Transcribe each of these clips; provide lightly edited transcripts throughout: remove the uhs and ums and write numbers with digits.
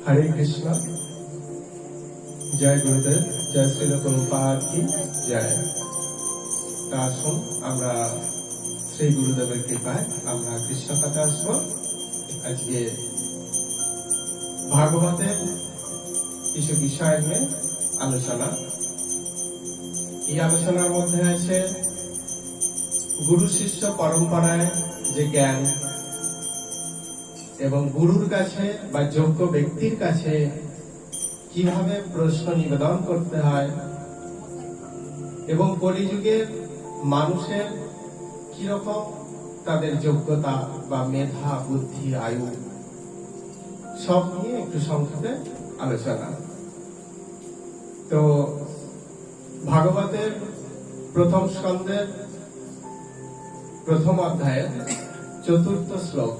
हरे कृष्ण। जय गुरुदेव, जय श्रील प्रभुपाद की जय। আসুন আমরা শ্রী গুরুদেবের কৃপায় আমরা কৃষ্ণ কথা আসব। আজকে ভাগবতের কিছু বিষয় নিয়ে আলোচনা। এই আলোচনার মধ্যে আছে গুরু শিষ্য পরম্পরায় যে জ্ঞান এবং গুরুর কাছে বা যোগ্য ব্যক্তির কাছে কিভাবে প্রশ্ন নিবেদন করতে হয় এবং কলিযুগের মানুষের কিরকম তাদের যোগ্যতা বা মেধা বুদ্ধি আয়ু সব নিয়ে একটু সংক্ষেপে আলোচনা। তো ভাগবতের প্রথম স্কন্ধের প্রথম অধ্যায়ের ৪র্থ শ্লোক,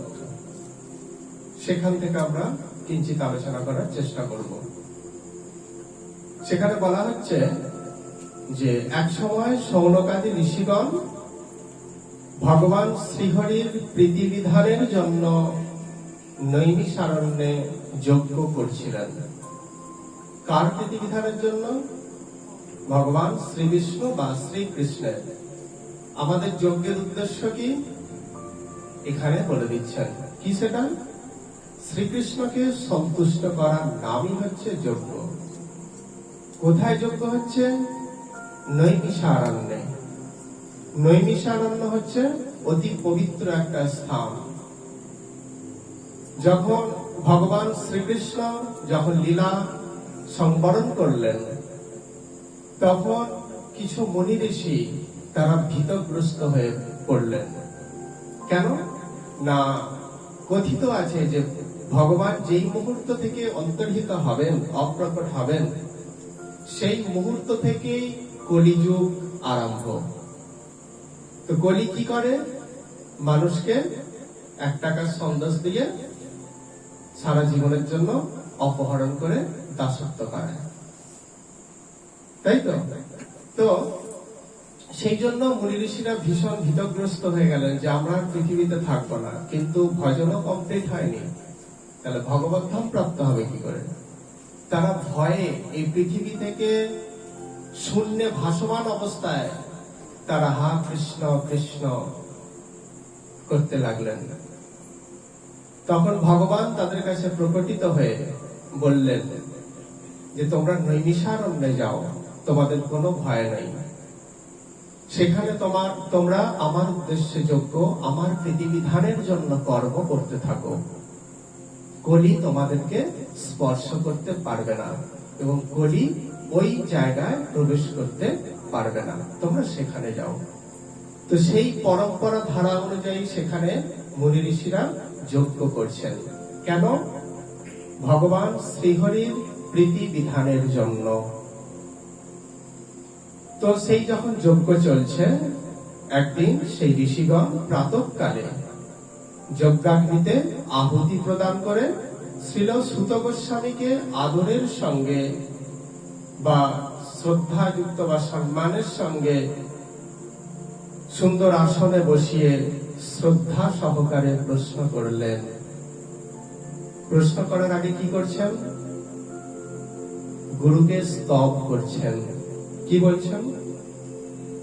সেখান থেকে আমরা কিঞ্চিত আলোচনা করার চেষ্টা করব। সেখানে বলা হচ্ছে যে এক সময় শৌনকাদি ঋষিগণ ভগবান শ্রীহরির প্রীতিবিধানের জন্য নৈমিষারণ্যে যজ্ঞ করছিলেন। কার প্রীতিবিধানের জন্য? ভগবান শ্রী বিষ্ণু বা শ্রীকৃষ্ণের। আমাদের যজ্ঞের উদ্দেশ্য কি এখানে বলে দিচ্ছেন। কি সেটা? শ্রীকৃষ্ণকে সন্তুষ্ট করার নামই হচ্ছে যজ্ঞ। কোথায় যজ্ঞ হচ্ছে? নৈমিষারণ্যে। নৈমিষারণ্য হচ্ছে অতি পবিত্র একটা স্থান। যখন ভগবান শ্রীকৃষ্ণ যখন লীলা সংবরণ করলেন, তখন কিছু মুনি ঋষি তারা ভীতগ্রস্ত হয়ে পড়লেন। কেন না, কথিত আছে যে ভগবান যেই মুহূর্ত থেকে অন্তর্হিত হবেন, অপ্রকট হবেন, সেই মুহূর্ত থেকেই কলিযুগ আরম্ভ। তো কলি কি করে? মানুষকে 1 টাকার সন্দেশ দিয়ে সারা জীবনের জন্য অপহরণ করে দাসত্ব করে, তাই তো? তো সেই জন্য মুনি ঋষিরা ভীষণ ভীতগ্রস্ত হয়ে গেলেন যে আমরা পৃথিবীতে থাকবো না, কিন্তু ভজনও কমপ্লিট হয়নি, তাহলে ভগবত ধাম প্রাপ্ত হবে কি করে? তারা ভয়ে এই পৃথিবী থেকে শূন্যে ভাসমান অবস্থায় তারা হা কৃষ্ণ কৃষ্ণ করতে লাগলেন। তখন ভগবান তাদের কাছে প্রকটিত হয়ে বললেন যে তোমরা নৈমিষারণ্যে যাও, তোমাদের কোনো ভয় নাই। সেখানে তোমরা আমার উদ্দেশ্যে যোগ্য, আমার প্রীতিবিধানের জন্য কর্ম করতে থাকো। কলি তোমাদেরকে স্পর্শ করতে পারবে না এবং কলি ওই জায়গায় প্রবেশ করতে পারবে না, তোমরা সেখানে যাও। তো সেই পরম্পরা ধারা অনুযায়ী সেখানে মুনি ঋষিরা যজ্ঞ করছেন। কেন? ভগবান শ্রীহরির প্রীতি বিধানের জন্য। তো সেই যখন যজ্ঞ চলছে, একদিন সেই ঋষিগণ প্রাতঃকালে যজ্ঞাগ্নিতে আহুতি প্রদান করে শ্রীল সুত গোস্বামীকে আদরের সঙ্গে বা শ্রদ্ধাযুক্ত বা সম্মানের সঙ্গে সুন্দর আসনে বসিয়ে শ্রদ্ধা সহকারে প্রশ্ন করলেন। প্রশ্ন করার আগে কি করছেন? গুরুকে স্তব করছেন। কি বলছেন?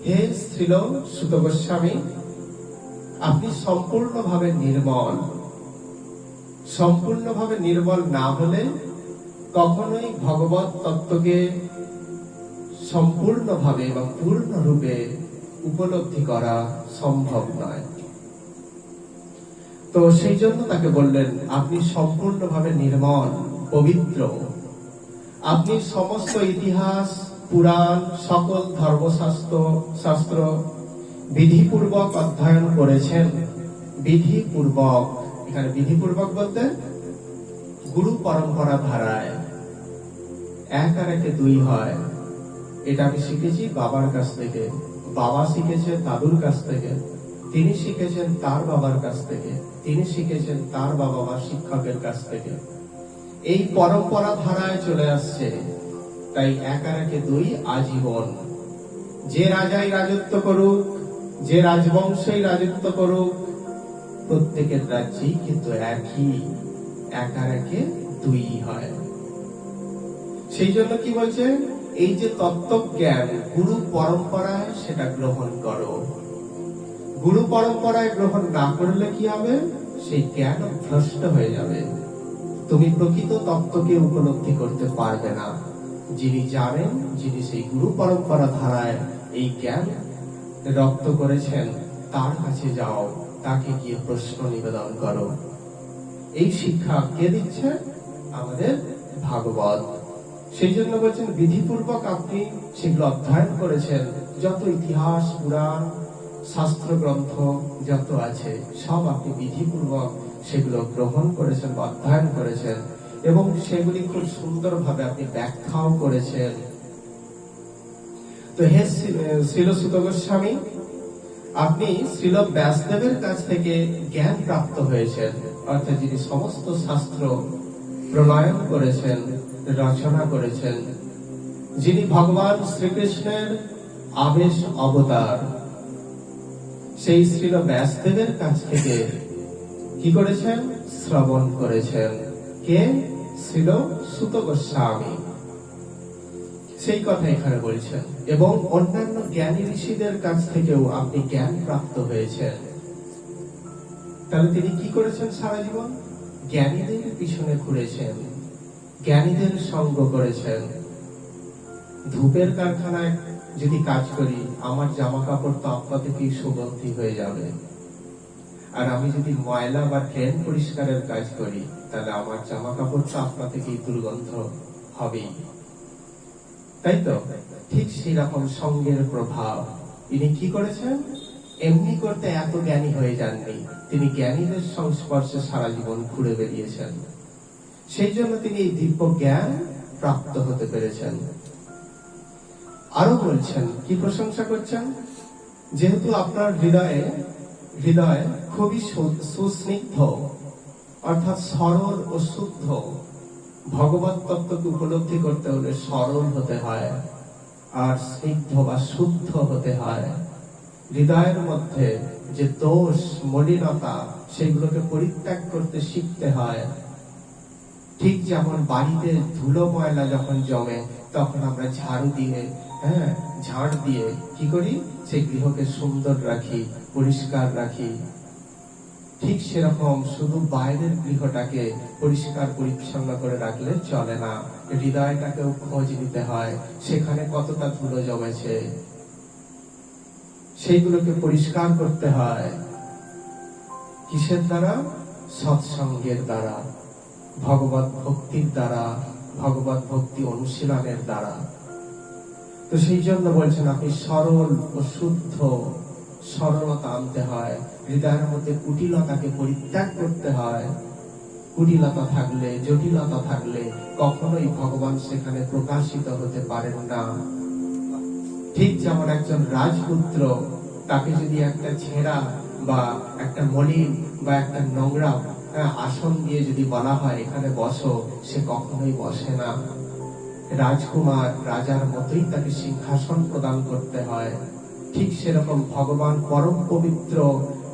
হে শ্রীল সুত গোস্বামী, আপনি সম্পূর্ণভাবে নির্মল। সম্পূর্ণভাবে নির্মল না হলে কখনোই ভগবত তত্ত্বকে সম্পূর্ণভাবে এবং পূর্ণরূপে উপলব্ধি করা সম্ভব নয়। তো সেই জন্য তাকে বললেন আপনি সম্পূর্ণভাবে নির্মল, পবিত্র। আপনি সমস্ত ইতিহাস, পুরাণ, সকল ধর্মশাস্ত্র বিধিপূর্বক অধ্যয়ন করেছেন। বিধিপূর্বক, এখানে বিধিপূর্বক বলতে গুরু পরম্পরা ধারায় 1 আর 1 2 হয়। এটা আমি শিখেছি বাবার কাছ থেকে, বাবা শিখেছেন দাদুর কাছ থেকে, তিনি শিখেছেন তার বাবার কাছ থেকে, তিনি শিখেছেন তার বাবা বা শিক্ষকের কাছ থেকে। এই পরম্পরা ধারায় চলে আসছে। তাই 1 আর 1 2 আজীবন। যে রাজাই রাজত্ব করুক, যে রাজবংশেই রাজত্ব করুক, প্রত্যেকের রাজ্যেই কিন্তু একই 1 আর 1 দুই হয়। সেই জন্য কি বলছে, এই যে তত্ত্ব জ্ঞান গুরু পরম্পরায় সেটা গ্রহণ করো। গুরু পরম্পরায় গ্রহণ না করলে কি হবে, সেই জ্ঞান ভ্রষ্ট হয়ে যাবে। তুমি প্রকৃত তত্ত্বকে উপলব্ধি করতে পারবে না। যিনি জানেন, যিনি সেই গুরু পরম্পরা ধারায় এই জ্ঞান রপ্ত করেছেন, তার কাছে যাও, তাকে গিয়ে প্রশ্ন নিবেদন করো। এই শিক্ষা কে দিচ্ছে? আমাদের ভাগবত। সেই জন্য বলছেন বিধিপূর্বক আপনি সেগুলো অধ্যয়ন করেছেন। যত ইতিহাস, পুরাণ, শাস্ত্র গ্রন্থ যত আছে সব আপনি বিধিপূর্বক সেগুলো গ্রহণ করেছেন বা অধ্যয়ন করেছেন, এবং সেগুলি খুব সুন্দরভাবে আপনি ব্যাখ্যাও করেছেন। তো হে শ্রীল সুত গোস্বামী, আপনি শ্রীল ব্যাসদেবের কাছ থেকে জ্ঞান প্রাপ্ত হয়েছেন, অর্থাৎ যিনি সমস্ত শাস্ত্র প্রণয়ন করেছেন, রচনা করেছেন, যিনি ভগবান শ্রীকৃষ্ণের আবেশ অবতার, সেই শ্রীল ব্যাসদেবের কাছ থেকে কি করেছেন? শ্রবণ করেছেন। কে? শ্রীল সুত গোস্বামী। সেই কথা এখানে বলছেন। এবং অন্যান্য জ্ঞানী ঋষিদের কাছ থেকেও আপনি জ্ঞান প্রাপ্ত হয়েছেন। তাহলে তিনি কি করেছেন সারা জীবন? জ্ঞানীদের পিছনে ঘুরেছেন, জ্ঞানীদের সঙ্গ করেছেন। ধূপের কারখানায় যদি কাজ করি, আমার জামা কাপড় তো আপনা থেকেই সুগন্ধি হয়ে যাবে। আর আমি যদি ময়লা বা ট্রেন পরিষ্কারের কাজ করি, তাহলে আমার জামা কাপড় তো আপনা থেকেই দুর্গন্ধ হবেই, তাই তো? ঠিক সেই রকম সঙ্গের প্রভাব। ইনি কি করেছেন? এমনি করতে এত জ্ঞানী হয়ে যাননি, তিনি জ্ঞানীদের সংস্পর্শে সারা জীবন ঘুরে বেরিয়েছেন। সেই জন্য তিনি এই দিব্য জ্ঞান প্রাপ্ত হতে পেরেছেন। আরো বলছেন, কি প্রশংসা করছেন? যেহেতু আপনার হৃদয় খুবই সুস্নিগ্ধ, অর্থাৎ সরল ও শুদ্ধ। ভগবত তত্ত্বকে উপলব্ধি করতে হলে সরল হতে হয়, আর স্নিগ্ধ বা শুদ্ধ হতে হয়। হৃদয়ের মধ্যে যে দোষ, মলিনতা, সেগুলোকে পরিত্যাগ করতে শিখতে হয়। ঠিক যেমন বাড়িতে ধুলো ময়লা যখন জমে, তখন আমরা ঝাড় দিয়ে কি করি? সেই গৃহকে সুন্দর রাখি, পরিষ্কার রাখি। ঠিক সেরকম শুধু বাইরের গৃহটাকে পরিষ্কার পরিচ্ছন্ন করে রাখলে চলে না, হৃদয়টাকেও খোঁজ নিতে হয়, সেখানে কতটা ধুলো জমেছে, সেইগুলোকে পরিষ্কার করতে হয়। কিসের দ্বারা? সৎসঙ্গের দ্বারা, ভগবত ভক্তির দ্বারা, ভগবত ভক্তি অনুশীলনের দ্বারা। তো সেই জন্য বলছেন আপনি সরল ও শুদ্ধ, সরলতা আনতে হয়। হৃদয়ের মধ্যে কুটিলতাকে পরিত্যাগ করতে হয়। কুটিলতা থাকলে, জটিলতা থাকলে কখনোই ভগবান সেখানে প্রকাশিত হতে পারেন না। ঠিক যেমন একজন রাজপুত্র, তাকে যদি একটা ছেঁড়া বা একটা মলিন বা একটা নোংরা আসন দিয়ে যদি বলা হয় এখানে বসো, সে কখনোই বসে না। রাজকুমার, রাজার মতোই তাকে সিংহাসন প্রদান করতে হয়। ঠিক সেরকম ভগবান পরম পবিত্র,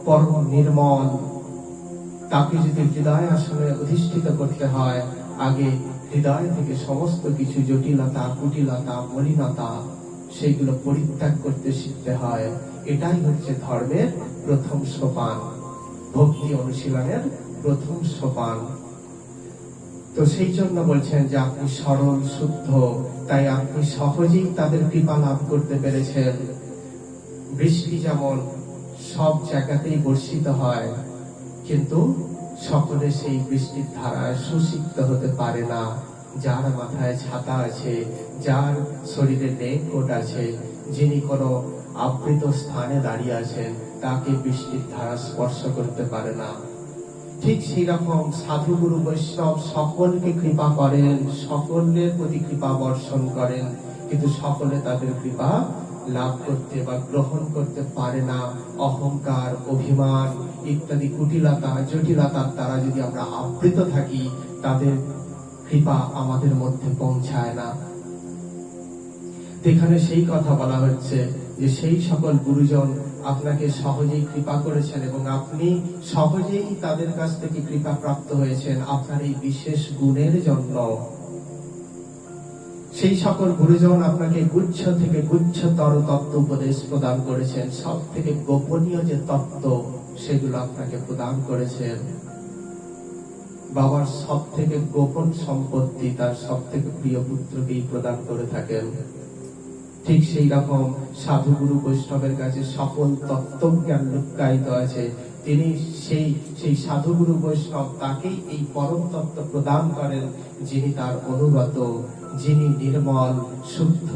পরম নির্মল, তাকে যদি হৃদয় আসনে অধিষ্ঠিত করতে হয়, আগে হৃদয় থেকে সমস্ত কিছু জটিলতা, কুটিলতা, মলিনতা, সেইগুলো পরিত্যাগ করতে শিখতে হয়। এটাই হচ্ছে ধর্মের প্রথম সোপান, ভক্তি অনুশীলনের প্রথম সোপান। তো সেই জন্য বলছেন যে আপনি সরল, শুদ্ধ, তাই আপনি সহজেই তাদের কৃপা লাভ করতে পেরেছেন। বৃষ্টি যেমন সব জায়গাতেই বর্ষিত হয়, কিন্তু সকলে সেই বৃষ্টির ধারায় সুসিক্ত হতে পারে না। যার মাথায় ছাতা আছে, যার শরীরে রেইনকোট আছে, যিনি কোনো আবৃত স্থানে দাঁড়িয়ে আছেন, তাকে বৃষ্টির ধারা স্পর্শ করতে পারে না। ঠিক সেই রকম সাধু, গুরু, বৈষ্ণব সকলকে কৃপা করেন, সকলের প্রতি কৃপা বর্ষণ করেন, কিন্তু সকলে তাদের কৃপা লাভ করতে বা গ্রহণ করতে পারে না। অহংকার, অভিমান ইত্যাদি কুটিলতা, জটিলতার দ্বারা যদি আমরা আবৃত থাকি, তাদের কৃপা আমাদের মধ্যে পৌঁছায় না। এখানে সেই কথা বলা হচ্ছে যে সেই সকল গুরুজন আপনাকে সহজেই কৃপা করেছেন এবং আপনি সহজেই তাদের কাছ থেকে কৃপা প্রাপ্ত হয়েছেন আপনার এই বিশেষ গুণের জন্য। সেই সকল গুরুজন আপনাকে গুচ্ছ থেকে গুচ্ছতর তত্ত্ব উপদেশ প্রদান করেছেন, সব থেকে গোপনীয় যে তত্ত্ব সেগুলো আপনাকে প্রদান করেছেন। বাবার সব থেকে গোপন সম্পত্তি তার সব থেকে প্রিয় পুত্রকেই প্রদান করে থাকেন। ঠিক সেই রকম সাধুগুরু বৈষ্ণবের কাছে সকল তত্ত্বজ্ঞান লুক্কায়িত আছে। তিনি সেই সাধুগুরু বৈষ্ণব তাকেই এই পরম তত্ত্ব প্রদান করেন, যিনি তার অনুগত, যিনি নির্মল, শুদ্ধ,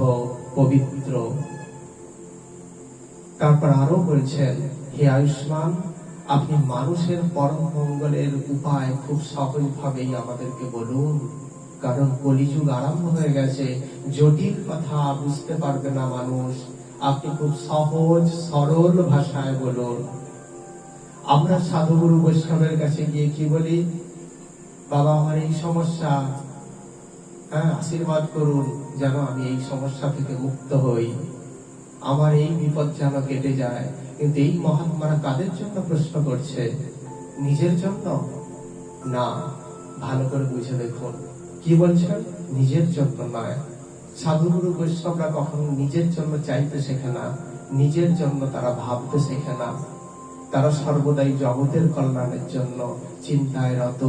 পবিত্র। তারপর আরো বলছেন, হে আয়ুষ্মান, আপনি মানুষের পরম মঙ্গলের উপায় খুব সহজভাবেই আমাদেরকে বলুন, কারণ কলিযুগ আরম্ভ হয়ে গেছে, জটিল কথা বুঝতে পারবে না মানুষ, আপনি খুব সহজ সরল ভাষায় বলুন। আমরা সাধুগুরু বৈষ্ণবের কাছে গিয়ে কি বলি? বাবা আমার এই সমস্যা, আশীর্বাদ করুন যেন আমি এই সমস্যা থেকে মুক্ত হই, আমার এই বিপদ যেন কেটে যায়। কিন্তু এই মহাত্মারা কাদের জন্য প্রশ্ন করছে? নিজের জন্য না, ভালো করে বুঝে দেখুন কি বলছেন, নিজের জন্য নয়। সাধুগুরু বৈষ্ণবরা কখনো নিজের জন্য চাইতে শেখে না, নিজের জন্য তারা ভাবতে শেখে না। তারা সর্বদাই জগতের কল্যাণের জন্য চিন্তায় রত,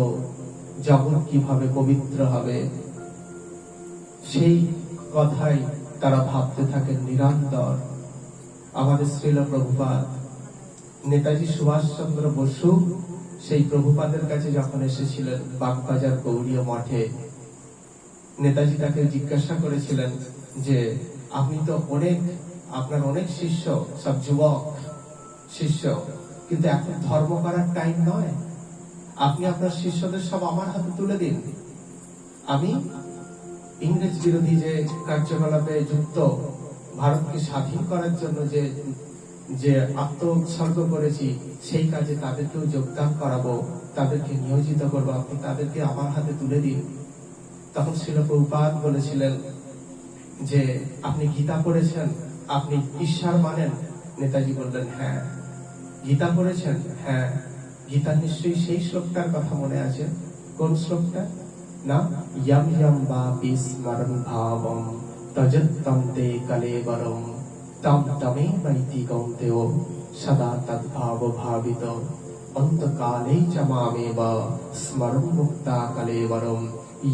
জগৎ কিভাবে পবিত্র হবে সেই কথাই তারা ভাবতে থাকেন নিরন্তর। আমাদের শ্রীল প্রভুপাদ, নেতাজি সুভাষচন্দ্র বসু সেই প্রভুপাদের কাছে যখন এসেছিলেন বাগবাজার গৌড়ীয় মঠে, নেতাজি তাকে জিজ্ঞাসা করেছিলেন যে আপনি তো আপনার অনেক শিষ্য, সব যুবক শিষ্য, কিন্তু এখন ধর্ম করার টাইম নয়, আপনি আপনার শিষ্যদের সব আমার হাতে তুলে দিন। আমি ইংরেজ বিরোধী যে কার্যকলাপে যুক্ত, ভারতকে স্বাধীন করার জন্য যে আত্মোৎসর্গ করেছি, সেই কাজে তাদেরকেও যোগদান করাবো, তাদেরকে নিয়োজিত করবো, আপনি তাদেরকে আমার হাতে তুলে দিন। তখন শ্রীল প্রভুপাদ বলেছিলেন যে আপনি গীতা পড়েছেন, আপনি ঈশ্বর মানেন? নেতাজি বললেন হ্যাঁ। গীতা পড়েছেন? হ্যাঁ। গীতা নিশ্চয়ই সেই শ্লোকটার কথা মনে আছে? কোন শ্লোকটা? না, ইয়ম ইয়ম বাপি স্মরণ ভাবম তজত্তম তে কলেবরম তম তমেবৈতি কৌন্তেয় সদা তদ্ভাব ভাবিত অন্তকালে চ মামেব স্মরণ মুক্তা কলেবরম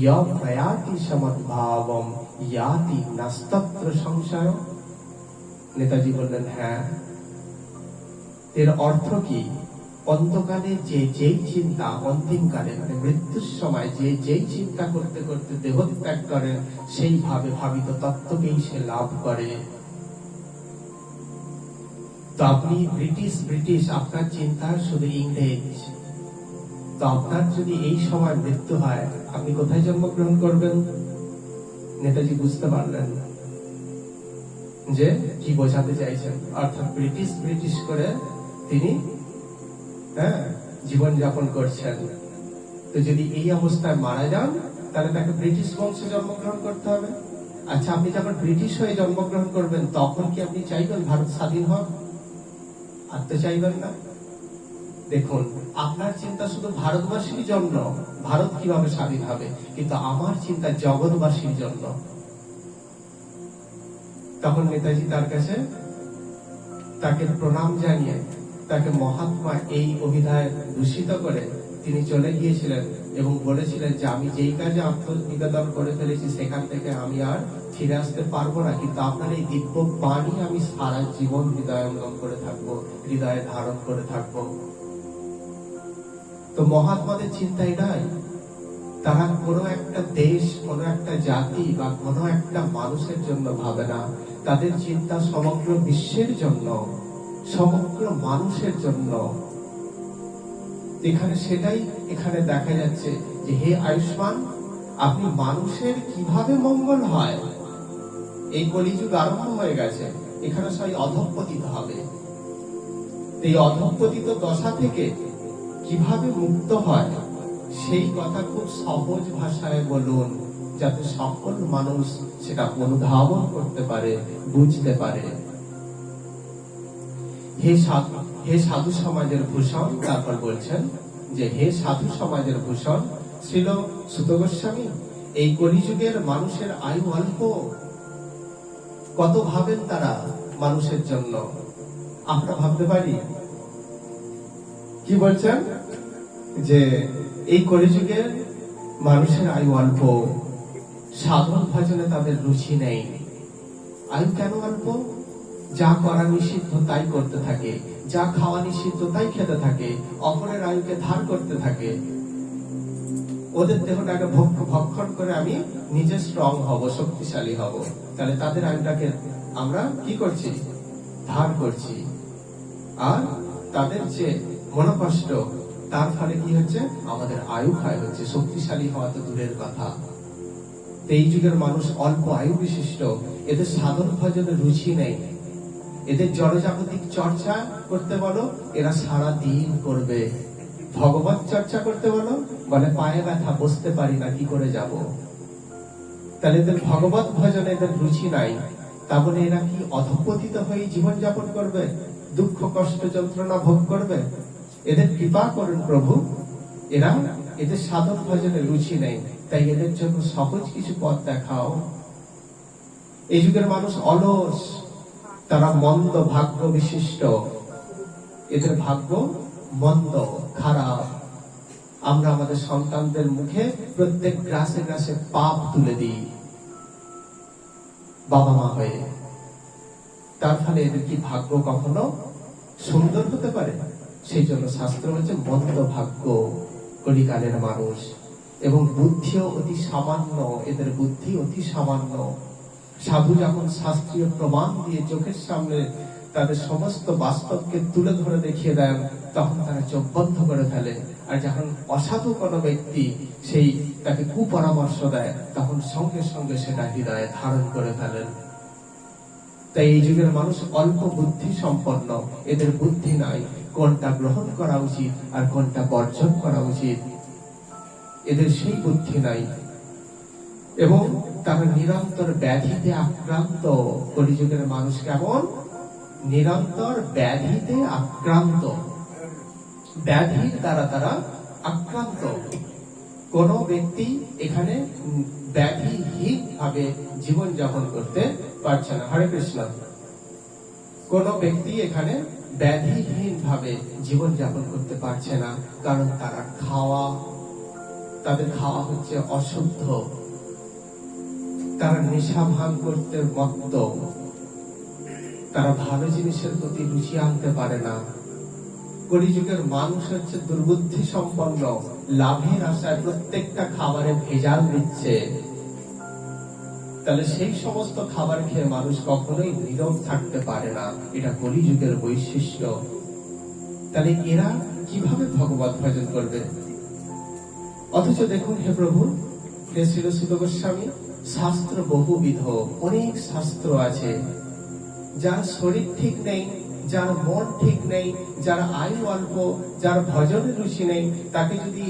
ইয়ম প্রয়াতি সমদ্ভাবম ইয়াতি নাস্তত্র সংশয়। নেতাজি বললেন হ্যাঁ। এর অর্থ কি? অন্তকালে যেই চিন্তা, অন্তিমকালে মানে মৃত্যুর সময় যেই চিন্তা করতে করতে দেহত্যাগ করে, সেইভাবে ভাবিত তত্ত্বকেই সে লাভ করে। তো আপনি ব্রিটিশ, আপনার চিন্তা শুধু ইংরেজ। তো আপনার যদি এই সময় মৃত্যু হয়, আপনি কোথায় জন্মগ্রহণ করবেন? নেতাজি বুঝতে পারলেন যে কি বোঝাতে চাইছেন, অর্থাৎ ব্রিটিশ করে তিনি জীবন যাপন করছেন। তো যদি এই অবস্থায় মারা যান, তাহলে তাকে ব্রিটিশ বংশে জন্মগ্রহণ করতে হবে। আচ্ছা, আপনি যখন ব্রিটিশ হয়ে জন্মগ্রহণ করবেন, তখন কি আপনি চাইবেন ভারত স্বাধীন হোক? আর তো চাইবেন না। দেখুন, আপনার চিন্তা শুধু ভারতবাসীর জন্য, ভারত কিভাবে স্বাধীন হবে, কিন্তু আমার চিন্তা জগৎবাসীর জন্য। তখন নেতাজি তার কাছে তাকে প্রণাম জানিয়ে, তাকে মহাত্মা এই অভিধায় দূষিত করে তিনি চলে গিয়েছিলেন এবং বলেছিলেন যে আমি যেই কাজে আত্মনিবেদন করে ফেলেছি, সেখান থেকে আমি আর ফিরে আসতে পারবো না, কিন্তু আপনার এই দিব্য বাণী আমি সারা জীবন হৃদয়ঙ্গম করে থাকবো, হৃদয়ে ধারণ করে থাকবো। তো মহাত্মাদের চিন্তা এটাই, তারা কোনো একটা দেশ, কোনো একটা জাতি বা কোনো একটা মানুষের জন্য ভাবে না, তাদের চিন্তা সমগ্র বিশ্বের জন্য, সমগ্র মানুষের জন্য। সেটাই এখানে দেখা যাচ্ছে যে হে আয়ুষ্মান, আপনি মানুষের কিভাবে মঙ্গল হয়, এই কলিযুগ আরম্ভ হয়ে গেছে, এখানে সবাই অধঃপতিত হবে। এই অধঃপতিত দশা থেকে কিভাবে মুক্ত হয়, সেই কথা খুব সহজ ভাষায় বলুন, যাতে সকল মানুষ সেটা অনুধাবন করতে পারে, বুঝতে পারে। হে সাধু সমাজের ভূষণ, তারপর বলছেন যে হে সাধু সমাজের ভূষণ শ্রীল সুত গোস্বামী, এই কলিযুগের মানুষের আয়ু অল্প। কত ভাবেন তারা মানুষের জন্য, আমরা ভাবতে পারি? কি বলছেন যে এই কলিযুগের মানুষের আয়ু অল্প, সাধন ভজনে তাদের রুচি নেই। আয়ু কেন অল্প? যা করা নিষিদ্ধ তাই করতে থাকে, যা খাওয়া নিষিদ্ধ তাই খেতে থাকে, অপরের আয়ুকে ধার করতে থাকে। ওদের দেহটাকে ভক্ষণ করে আমি নিজে স্ট্রং হব, শক্তিশালী হব। তাহলে তাদের আয়ুটাকে আমরা কি করছি? ধার করছি। আর তাদের যে মনোকষ্ট, তার ফলে কি হচ্ছে? আমাদের আয়ু ক্ষয় হচ্ছে। শক্তিশালী হওয়া তো দূরের কথা। এই যুগের মানুষ অল্প আয়ু বিশিষ্ট, এদের সাধন ভজনের রুচি নেই। এদের জড়জাগতিক চর্চা করতে বলো, এরা সারা দিন করবে। ভগবত চর্চা করতে বলো, বলে পায়ে ব্যথা, বসতে পারি না, কি করে যাব? তাহলে এদের ভগবত ভজনে এদের রুচি নাই। তা বলে এরা কি অধঃপতিত হয়ে জীবন যাপন করবে? দুঃখ কষ্ট যন্ত্রণা ভোগ করবে? এদের কৃপা করুন প্রভু। এদের সাধন ভজনে রুচি নেই, তাই এদের জন্য সহজ কিছু পথ দেখাও। এই যুগের মানুষ অলস, তারা মন্দ ভাগ্য বিশিষ্ট। এদের ভাগ্য মন্দ, খারাপ। আমরা আমাদের সন্তানদের মুখে প্রত্যেক গ্রাসে গ্রাসে পাপ তুলে দিই বাবা মা হয়ে। তার ফলে এদের কি ভাগ্য কখনো সুন্দর হতে পারে? সেই জন্য শাস্ত্র হচ্ছে মন্দ ভাগ্য কলিকালের মানুষ। এবং বুদ্ধিও অতি সামান্য, এদের বুদ্ধি অতি সামান্য। সাধু যখন শাস্ত্রীয় প্রমাণ দিয়ে চোখের সামনে তাদের সমস্ত বাস্তবকে তুলে ধরে দেখিয়ে দেন, তখন তারা চোখ বন্ধ করে ফেলে। আর যখন অসাধু কোনো ব্যক্তি সেই তাকে কুপরামর্শ দেয়, তখন সঙ্গে সঙ্গে সেটা হৃদয়ে ধারণ করে ফেলেন। তাই এই যুগের মানুষ অল্প বুদ্ধি সম্পন্ন, এদের বুদ্ধি নাই কোনটা গ্রহণ করা উচিত আর কোনটা বর্জন করা উচিত। এদের সেই বুদ্ধি নাই এবং তারা নিরন্তর ব্যাধিতে আক্রান্ত। কলিযুগের মানুষ কেমন? নিরন্তর ব্যাধিতে আক্রান্ত, ব্যাধির দ্বারা তারা আক্রান্ত। কোন ব্যক্তি এখানে ব্যাধিহীন ভাবে জীবন যাপন করতে পারছে না। হরে কৃষ্ণ। কোন ব্যক্তি এখানে ব্যাধিহীন ভাবে জীবন যাপন করতে পারছে না, কারণ তারা তাদের খাওয়া হচ্ছে অশুদ্ধ। তারা নেশা ভান করতে মত্ত। তারা ভালো জিনিসের প্রতি রুচি আনতে পারে না। কলিযুগের মানুষ হচ্ছে দুর্বুদ্ধি সম্পন্ন, লাভের আশায় প্রত্যেকটা খাবারে ভেজাল দিচ্ছে। তাহলে সেই সমস্ত খাবার খেয়ে মানুষ কখনোই নীরব থাকতে পারে না। এটা কলিযুগের বৈশিষ্ট্য। তাহলে এরা কিভাবে ভগবত ভজন করবে? অথচ দেখুন হে প্রভু, হে শ্রীল সুত গোস্বামী, শাস্ত্র বহুবিধ, অনেক শাস্ত্র আছে। যার শরীর ঠিক নেই, যার মন ঠিক নেই, যার আয়ু অল্প, যার ভজনের রুচি নেই, তাকে যদি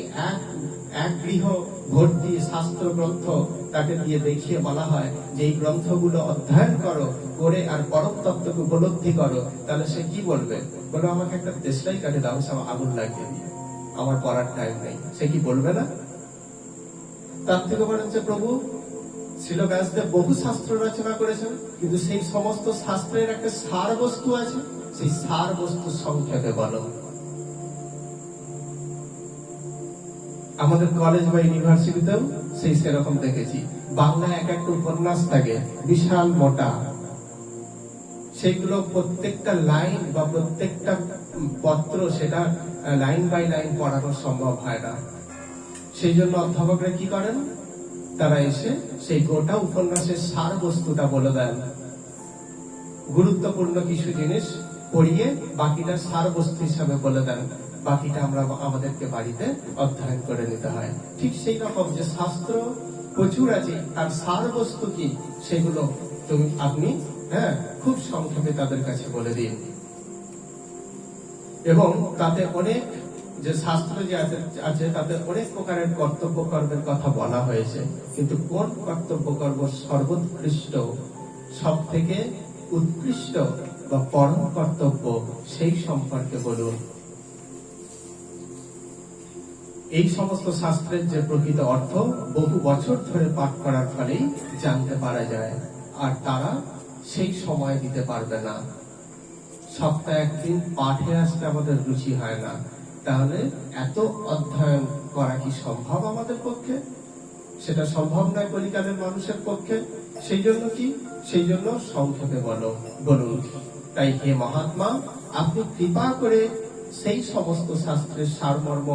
এক গৃহ ভর্তি শাস্ত্র গ্রন্থ তাকে দিয়ে দেখিয়ে বলা হয় যে এই গ্রন্থগুলো অধ্যয়ন করো, করে আর পরম তত্ত্বকে উপলব্ধি করো, তাহলে সে কি বলবে? বলো আমাকে একটা দেশলাই কাটে দাও, সব আগুন লাগিয়ে দিয়ে, আমার পড়ার টাইম নেই। সে কি বলবে না? তার থেকে বলেন যে প্রভু শ্রীল ব্যাসদেব বহু শাস্ত্র রচনা করেছেন, কিন্তু সেই সমস্ত শাস্ত্রের একটা সার বস্তু আছে, সেই সার বস্তু সংক্ষেপে বলো। আমাদের কলেজ বা ইউনিভার্সিটিতেও সেই সেরকম দেখেছি। বাংলায় এক একটা উপন্যাস থাকে বিশাল মোটা, সেগুলো প্রত্যেকটা লাইন বা প্রত্যেকটা পত্র সেটা লাইন বাই লাইন পড়ানো সম্ভব হয় না। সেই জন্য অধ্যাপকরা কি করেন? তারা এসে সেই গোটা উপন্যাসের সার বস্তুটা বলে দেন। গুরুত্বপূর্ণ কিছু জিনিস পড়িয়ে বাকিটা সার বস্তু হিসাবে বলে দেন, বাকিটা আমরা আমাদেরকে বাড়িতে অধ্যয়ন করে নিতে হয়। ঠিক সেই রকম যে শাস্ত্র প্রচুর আছে, আর সার বস্তু কি সেগুলো আপনি খুব সংক্ষেপে তাদের কাছে বলে দিন। এবং তাতে অনেক যে শাস্ত্র যে আছে তাতে অনেক প্রকারের কর্তব্য কর্মের কথা বলা হয়েছে, কিন্তু কোন কর্তব্য কর্ম সর্বোৎকৃষ্ট, সব থেকে উৎকৃষ্ট বা পরম কর্তব্য সেই সম্পর্কে বলুন। এই সমস্ত শাস্ত্রের যে প্রকৃত অর্থ বহু বছর ধরে পাঠ করার ফলেই জানতে পারা যায়, আর তারা সেই সময় দিতে পারবে না। সপ্তাহে একদিন পাঠে আসতে আমাদের রুচি হয় না, তাহলে এত অধ্যয়ন করা কি সম্ভব আমাদের পক্ষে? সেটা সম্ভব নয় কলিকালের মানুষের পক্ষে। সেই জন্য সংক্ষেপে বলুন। তাই হে মহাত্মা, আপনি কৃপা করে সেই সমস্ত শাস্ত্রের সারমর্ম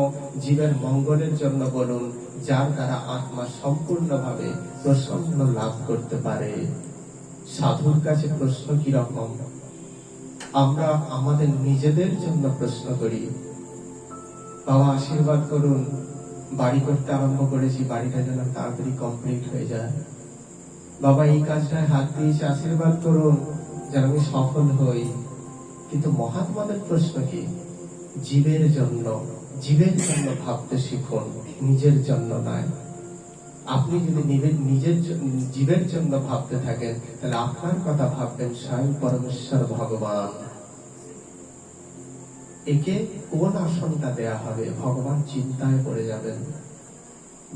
জীবের মঙ্গলের জন্য বলুন, যার দ্বারা আত্মা সম্পূর্ণভাবে প্রসন্ন লাভ করতে পারে। সাধুর কাছে প্রশ্ন কি রকম? আমরা আমাদের নিজেদের জন্য প্রশ্ন করি, বাবা আশীর্বাদ করুন, বাড়ি করতে আরম্ভ করেছি, বাড়িটা যেন তাড়াতাড়ি কমপ্লিট হয়ে যায়। বাবা এই কাজটায় হাত দিয়েছি, আশীর্বাদ করুন যেন আমি সফল হই। কিন্তু মহাত্মাদের প্রশ্ন কি? জীবের জন্য ভাবতে শিখুন, নিজের জন্য নয়। আপনি যদি জীবের জন্য ভাবতে থাকেন, তাহলে আপনার কথা ভাববেন স্বয়ং পরমেশ্বর ভগবান। একে কোন আসনটা দেয়া হবে, ভগবান চিন্তায় পড়ে যাবেন।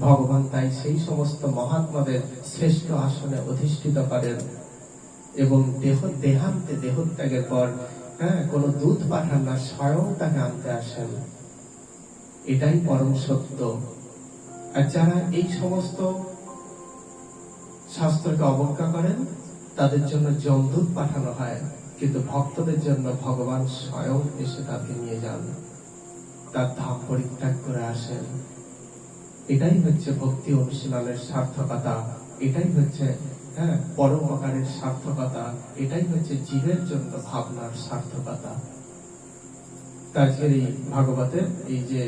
ভগবান তাই সেই সমস্ত মহাত্মাদের শ্রেষ্ঠ আসনে অধিষ্ঠিত করেন এবং দেহত্যাগের পর কোন দূত পাঠান না, স্বয়ং তাকে আনতে আসেন। এটাই পরম সত্য। আর যারা এই সমস্ত শাস্ত্রকে অবজ্ঞা করেন, তাদের জন্য যমদূত পাঠানো হয়, কিন্তু ভক্তদের জন্য ভগবান স্বয়ং এসে তাকে নিয়ে যান, তার ধাম পরিত্যাগ করে আসেন। এটাই হচ্ছে ভক্তি অনুশীলনের সার্থকতা, এটাই হচ্ছে পরোপকারের সার্থকতা, এটাই হচ্ছে জীবের জন্য ভাবনার সার্থকতা। আজকের এই ভাগবতের এই যে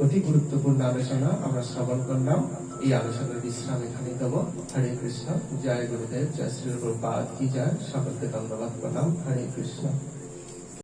অতি গুরুত্বপূর্ণ আলোচনা আমরা শ্রবণ করলাম, এই আলোচনার বিশ্রাম এখানে দেব। হরে কৃষ্ণ। জয় গুরুদেব, জয় শ্রী প্রভুপাদ কি জয়। সকলকে ধন্যবাদ প্রণাম। হরে কৃষ্ণ।